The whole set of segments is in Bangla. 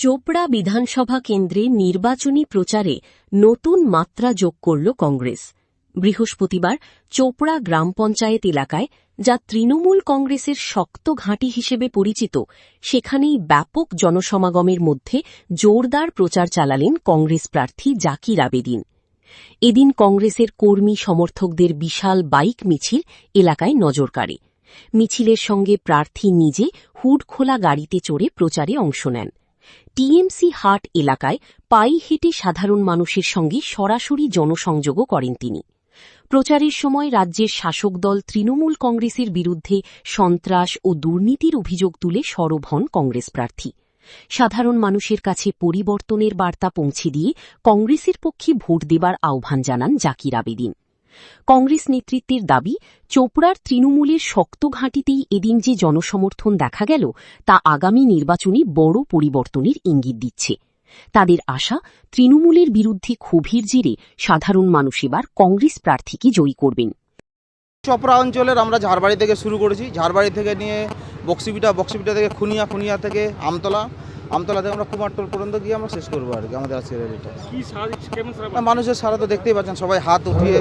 চোপড়া বিধানসভা কেন্দ্রে নির্বাচনী প্রচারে নতুন মাত্রা যোগ করল কংগ্রেস। বৃহস্পতিবার চোপড়া গ্রাম পঞ্চায়েত এলাকায়, যা তৃণমূল কংগ্রেসের শক্ত ঘাঁটি হিসেবে পরিচিত, সেখানেই ব্যাপক জনসমাগমের মধ্যে জোরদার প্রচার চালালেন কংগ্রেস প্রার্থী জাকির আবেদিন। এদিন কংগ্রেসের কর্মী সমর্থকদের বিশাল বাইক মিছিল এলাকায় নজর কাড়ে। মিছিলের সঙ্গে প্রার্থী নিজে হুড খোলা গাড়িতে চড়ে প্রচারে অংশ নেন। টিএমসি হাট এলাকায় পায়ে হেঁটে সাধারণ মানুষের সঙ্গে সরাসরি জনসংযোগও করেন তিনি। প্রচারের সময় রাজ্যের শাসক দল তৃণমূল কংগ্রেসের বিরুদ্ধে সন্ত্রাস ও দুর্নীতির অভিযোগ তুলে সরব হন কংগ্রেস প্রার্থী। সাধারণ মানুষের কাছে পরিবর্তনের বার্তা পৌঁছে দিয়ে কংগ্রেসের পক্ষে ভোট দেবার আহ্বান জানান জাকির আবেদিন। কংগ্রেস নেতৃত্বের দাবি, চোপড়ার তৃণমূলের শক্ত ঘাঁটিতেই এদিন যে জনসমর্থন দেখা গেল, তা আগামী নির্বাচনে বড় পরিবর্তনের ইঙ্গিত দিচ্ছে। তাদের আশা, তৃণমূলের বিরুদ্ধে ক্ষোভের জেরে সাধারণ মানুষ এবার কংগ্রেস প্রার্থীকে জয়ী করবেন। চোপড়া অঞ্চলের আমরা ঝাড়বাড়ি থেকে শুরু করেছি, ঝাড়বাড়ি থেকে নিয়ে বক্সিপিটা থেকে খুনিয়া থেকে আমতলা থেকে আমরা কুমারটোল পর্যন্ত গিয়ে আমরা শেষ করবো আর কি আমাদের আজকের র্যালিটা। মানুষের সারা তো দেখতেই পাচ্ছেন, সবাই হাত উঠিয়ে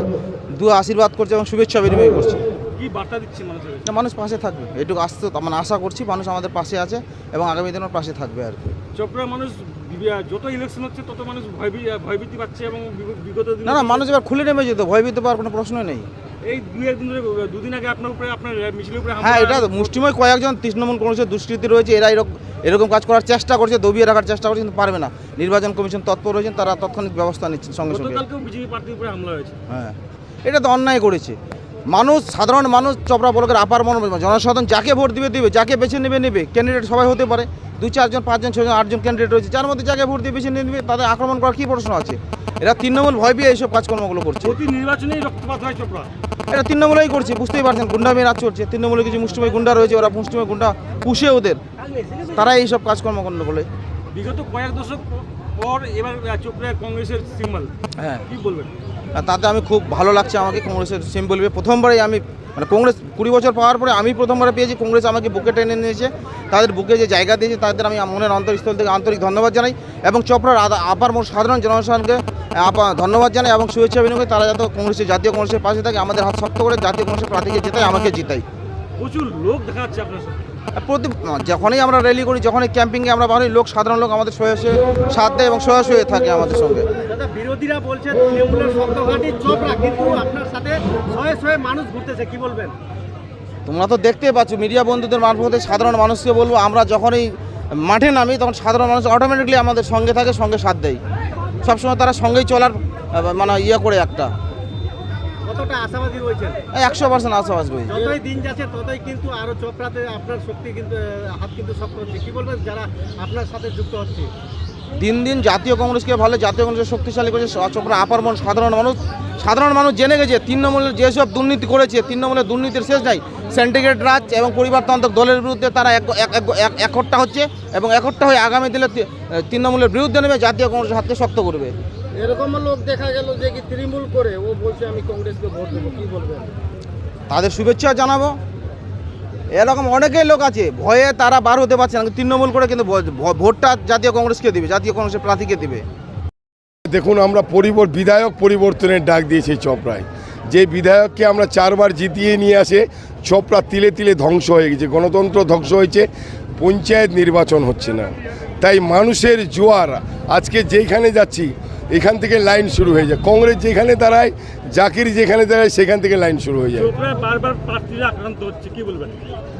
আশীর্বাদ করছে এবং শুভেচ্ছা বিনিময় করছে। কি বার্তা দিচ্ছে মানুষের? মানুষ পাশে থাকবে, এটুকু আসতে মানে আশা করছি মানুষ আমাদের পাশে আছে এবং আগামী দিনের পাশে থাকবে আর কি। চোপড়ার মানুষ যত ইলেকশন হচ্ছে তত মানুষ ভয়ভীতি পাচ্ছে এবং বিগত দিনে না মানুষ এবার খুলে নেমে যেত, ভয়ভীতি পাওয়ার কোনো প্রশ্নই নেই। এই দুদিন আগে আপনার মিছিলের উপরে হ্যাঁ, এটা মুষ্টিময় কয়েকজন তৃণমূল কংগ্রেসের দুষ্কৃতী রয়েছে, এরা এরকম কাজ করার চেষ্টা করছে, দবিয়ে রাখার চেষ্টা করছে, কিন্তু পারবে না। নির্বাচন কমিশন তৎপর রয়েছেন, তারা তাৎক্ষণিক ব্যবস্থা নিচ্ছেন সঙ্গে সঙ্গে। বিজেপি প্রার্থীর উপরে হামলা হয়েছে। হ্যাঁ, এটা তো অন্যায় করেছে। সাধারণ মানুষ চোপড়া ব্লকের আপার জনসাধারণ যাকে ভোট দিবে, যাকে বেছে নেবে। ক্যান্ডিডেট সবাই হতে পারে, 2, 4 জন, 5 জন, 6 জন, 8 জন ক্যান্ডিডেট রয়েছে, যার মধ্যে যাকে ভোট দিয়ে বেছে নেবে, তাদের আক্রমণ করার কী প্রশ্ন আছে? এরা তৃণমূল ভয় পেয়ে এইসব কাজকর্মগুলো করছে। প্রতি নির্বাচনেই রক্তপাত হয় চোপড়া। এটা তৃণমূলই করছে, বুঝতেই পারছেন। গুন্ডামি রাজ চলছে, তৃণমূলে কিছু মুষ্টিময় গুন্ডা রয়েছে, ওরা মুষ্টিময় গুন্ডা পুষে ওদের, তারা এইসব কাজকর্ম বলে। বিগত কয়েক দশক পর এবার চোপড়ায় কংগ্রেসের সিম্বল। হ্যাঁ, কি বলবেন? তাতে আমি খুব ভালো লাগছে, আমাকে কংগ্রেসের সিম্বল প্রথমবারই আমি কংগ্রেস 20 বছর পাওয়ার পরে আমি প্রথমবার পেয়েছি। কংগ্রেস আমাকে বুকে টেনে নিয়েছে, তাদের বুকে যে জায়গা দিয়েছে তাদের আমি মনের অন্তরস্থল থেকে আন্তরিক ধন্যবাদ জানাই এবং চোপড়ার আপার সাধারণ জনসাধারণকে ধন্যবাদ জানাই এবং শুভেচ্ছা বিনিময়। তারা যাতে জাতীয় কংগ্রেসের পাশে থাকে, আমাদের হাত শক্ত করে জাতীয় কংগ্রেসের প্রার্থীকে জেতাই, আমাকে জিতাই। প্রচুর লোক দেখা যাচ্ছে আপনার সাথে। যখনই আমরা র্যালি করি, যখনই ক্যাম্পিংয়ে আমরা বাড়ি, সাধারণ লোক আমাদের সাথ দেয় এবং সহায়ক হয়ে থাকে আমাদের সঙ্গে। বিরোধীরা বলছে তৃণমূলের শব্দঘাটি চোপড়া, কিন্তু আপনার সাথে শয়ে মানুষ ঘুরতেছে, কি বলবেন? তোমরা তো দেখতেই পাচ্ছ, মিডিয়া বন্ধুদের মারফতে সাধারণ মানুষকে বলবো, আমরা যখনই মাঠে নামি তখন সাধারণ মানুষ অটোমেটিকলি আমাদের সঙ্গে থাকে, সঙ্গে সাথ দেয়। সবসময় তারা সঙ্গেই চলার করে একটা। কতটা আশাবাদী রয়েছেন? 100% আশাবাদী রয়েছে। যতই দিন যাচ্ছে ততই কিন্তু আরো চোপড়াতে আপনার শক্তি হাত শক্ত হচ্ছে, কি বলবেন যারা আপনার সাথে যুক্ত হচ্ছে? দিন জাতীয় কংগ্রেসকে জাতীয় কংগ্রেস শক্তিশালী করেছে চোপড়া আপার সাধারণ মানুষ জেনে গেছে তৃণমূলের যেসব দুর্নীতি করেছে, তৃণমূলের দুর্নীতির শেষ নাই। সেন্টিগ্রেড রাজ এবং পরিবারতান্ত্রিক দলের বিরুদ্ধে তারা একট্টা হচ্ছে এবং একট্টা হয়ে আগামী দিনে তৃণমূলের বিরুদ্ধে নেমে জাতীয় কংগ্রেস হাতকে শক্ত করবে। এরকম লোক দেখা গেল যে কি তৃণমূল করে ও বলছে আমি কংগ্রেসকে ভোট দেবো, কি বলবেন? তাদের শুভেচ্ছা জানাবো। এরকম অনেকেই লোক আছে, ভয়ে তারা বার হতে পারছে না, তৃণমূল করে কিন্তু ভোটটা জাতীয় কংগ্রেসকে দিবে, জাতীয় কংগ্রেসের প্রার্থীকে দিবে। দেখুন, আমরা বিধায়ক পরিবর্তনের ডাক দিয়েছি চোপড়ায়। যে বিধায়ককে আমরা 4 বার জিতিয়ে নিয়ে আসে, চোপড়া তিলে তিলে ধ্বংস হয়ে গেছে, গণতন্ত্র ধ্বংস হয়েছে, পঞ্চায়েত নির্বাচন হচ্ছে না। তাই মানুষের জোয়ার, আজকে যেখানে যাচ্ছি এখান থেকে লাইন শুরু হয়ে যায়। কংগ্রেস যেখানে দাঁড়ায়, জাকির যেখানে দাঁড়ায়, সেখান থেকে লাইন শুরু হয়ে যায়। বারবার প্রার্থীরা আক্রান্ত হচ্ছে, কি বলবেন?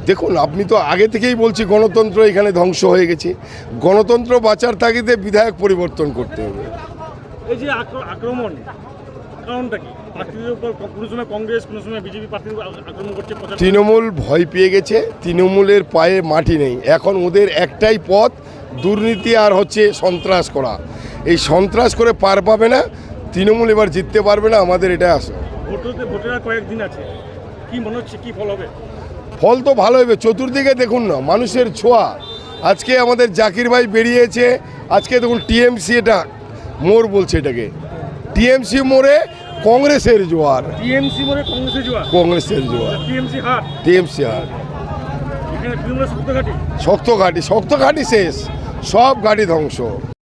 দেখুন, আপনি তো আগে থেকেই বলছি গণতন্ত্র এখানে ধ্বংস হয়ে গেছে। গণতন্ত্র বাঁচার তাগিদে বিধায়ক পরিবর্তন করতে হবে। এই যে আক্রমণ, কারণটা কি? প্রার্থীদের উপর কোনো সময় কংগ্রেস, কোনো সময় বিজেপি প্রার্থীর আক্রমণ করছে। তৃণমূল ভয় পেয়ে গেছে, তৃণমূলের পায়ে মাটি নেই। এখন ওদের একটাই পথ, দুর্নীতি আর সন্ত্রাস করা। এই সন্ত্রাস করে পার পাবে না, তৃণমূল এবার জিততে পারবে না, আমাদের এটা আসে। ভোটের আর কয়েকদিন আছে, কি মনে হচ্ছে কি ফল হবে? ফল তো ভালো হবে। চতুর্দিকে দেখুন না, মানুষের ছোঁয়া। আজকে আমাদের জাকির ভাই বেরিয়েছে, আজকে দেখুন টিএমসি, এটা মোড় বলছে এটাকে, টিএমসি মোড়ে কংগ্রেসের জোয়ার, টিএমসি মোড়ে কংগ্রেসের জোয়ার, কংগ্রেসের জোয়ার, টিএমসি হাট, টিএমসি হাট। এখানে তৃণমূলের শক্ত ঘাঁটি শক্ত ঘাঁটি শেষ। সব ঘাঁটি ধ্বংস